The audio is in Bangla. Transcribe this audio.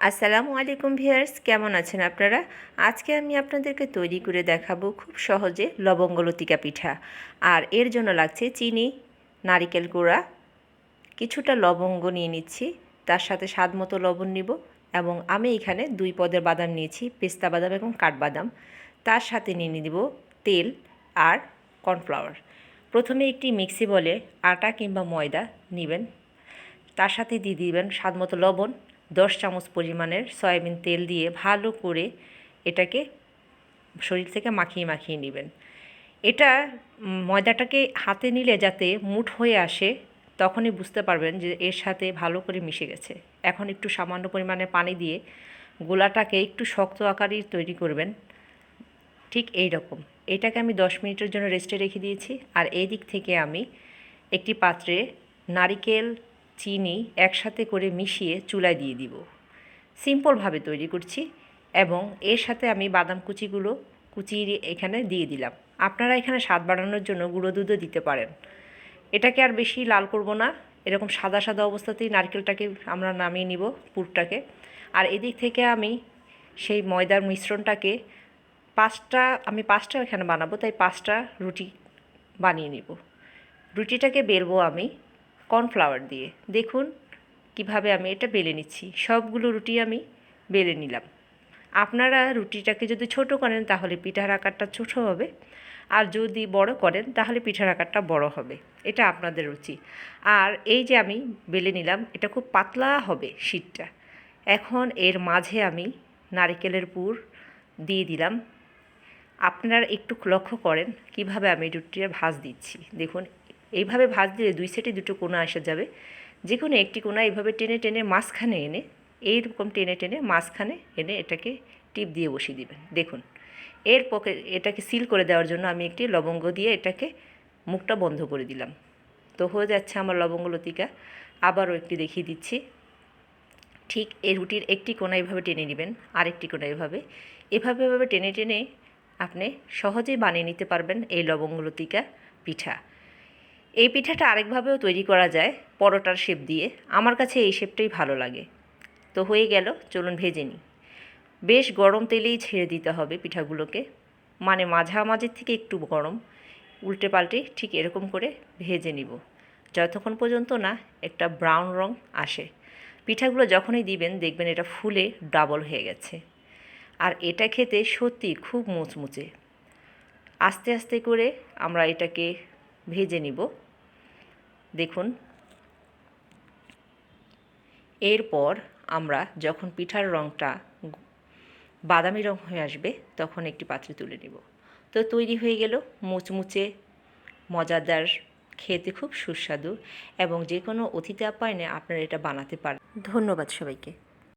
আসসালামু আলাইকুম ভিউয়ার্স, কেমন আছেন আপনারা? আজকে আমি আপনাদেরকে তৈরি করে দেখাবো খুব সহজে লবঙ্গ লতিকা পিঠা। আর এর জন্য লাগছে চিনি, নারিকেল গুঁড়া, কিছুটা লবঙ্গ নিয়ে নিচ্ছি, তার সাথে স্বাদ মতো লবণ নিব এবং আমি এখানে 2 পদের বাদাম নিয়েছি, পেস্তা বাদাম এবং কাঠবাদাম। তার সাথে নিয়ে নিব তেল আর কর্নফ্লাওয়ার। প্রথমে একটি মিক্সি বলে আটা কিংবা ময়দা নেবেন, তার সাথে দিয়ে দিবেন স্বাদ মতো লবণ, 10 চামচ পরিমাণের সয়াবিন তেল দিয়ে ভালো করে এটাকে শরীর থেকে মাখিয়ে মাখিয়ে নেবেন। এটা ময়দাটাকে হাতে নিলে যাতে মুঠ হয়ে আসে তখনই বুঝতে পারবেন যে এর সাথে ভালো করে মিশে গেছে। এখন একটু সামান্য পরিমাণে পানি দিয়ে গোলাটাকে একটু শক্ত আকারের তৈরি করবেন, ঠিক এই রকম। এটাকে আমি 10 মিনিটের জন্য রেস্টে রেখে দিয়েছি। আর এই দিক থেকে আমি একটি পাত্রে নারিকেল, চিনি একসাথে করে মিশিয়ে চুলায় দিয়ে দিব। সিম্পলভাবে তৈরি করছি এবং এর সাথে আমি বাদাম কুচিগুলো কুচিয়ে এখানে দিয়ে দিলাম। আপনারা এখানে স্বাদ বাড়ানোর জন্য গুঁড়ো দুধও দিতে পারেন। এটাকে আর বেশি লাল করব না, এরকম সাদা সাদা অবস্থাতেই নারকেলটাকে আমরা নামিয়ে নিব, পুরটাকে। আর এদিক থেকে আমি সেই ময়দার মিশ্রণটাকে আমি পাঁচটা এখানে বানাবো, তাই 5টা রুটি বানিয়ে নিব। রুটিটাকে বেলবো আমি কর্নফ্লাওয়ার দিয়ে। দেখুন কিভাবে আমি এটা বেলে নিচ্ছি। সবগুলো রুটি আমি বেলে নিলাম। আপনারা রুটিটাকে যদি ছোট করেন তাহলে পিঠার আকারটা ছোট হবে, আর যদি বড় করেন তাহলে পিঠার আকারটা বড় হবে। এটা আপনাদের রুচি। আর এই যে আমি বেলে নিলাম, এটা খুব পাতলা হবে শীটটা। এখন এর মাঝে আমি নারকেলের পুর দিয়ে দিলাম। আপনারা একটু লক্ষ্য করেন কিভাবে আমি রুটিটা ভাঁজ দিচ্ছি। দেখুন এইভাবে ভাঁজ দিলে 2 সাইডে 2টো কোণা এসে যাবে। যে কোনো একটি কোণা এইভাবে টেনে টেনে মাঝখানে এনে, এইরকম টেনে টেনে মাঝখানে এনে এটাকে টিপ দিয়ে বসিয়ে দিবেন। দেখুন এর পকে এটাকে সিল করে দেওয়ার জন্য আমি একটি লবঙ্গ দিয়ে এটাকে মুখটা বন্ধ করে দিলাম। তো হয়ে যাচ্ছে আমার লবঙ্গ লতিকা। আবারও একটি দেখিয়ে দিচ্ছি। ঠিক এই রুটির একটি কোণা এইভাবে টেনে নেবেন, আরেকটি কোণা এভাবে এভাবে টেনে টেনে আপনি সহজেই বানিয়ে নিতে পারবেন এই লবঙ্গ লতিকা পিঠা। এই পিঠাটা আরেকভাবেও তৈরি করা যায়, পরোটার শেপ দিয়ে। আমার কাছে এই শেপটাই ভালো লাগে। তো হয়ে গেল, চলুন ভেজে নিই। বেশ গরম তেলেই ছেড়ে দিতে হবে পিঠাগুলোকে, মানে মাঝামাঝির থেকে একটু গরম, উল্টে পাল্টে ঠিক এরকম করে ভেজে নিব যতক্ষণ পর্যন্ত না একটা ব্রাউন রং আসে। পিঠাগুলো যখনই দিবেন দেখবেন এটা ফুলে ডাবল হয়ে গেছে। আর এটা খেতে সত্যি খুব মুচমুচে। আস্তে আস্তে করে আমরা এটাকে ভেজে নিব। দেখুন এরপর আমরা যখন পিঠার রঙটা বাদামি রং হয়ে আসবে তখন একটি পাত্রে তুলে নেব। তো তৈরি হয়ে গেল মুচমুচে, মজাদার, খেতে খুব সুস্বাদু এবং যে কোনো অতিথি আপ্যায়নে আপনারা এটা বানাতে পারেন। ধন্যবাদ সবাইকে।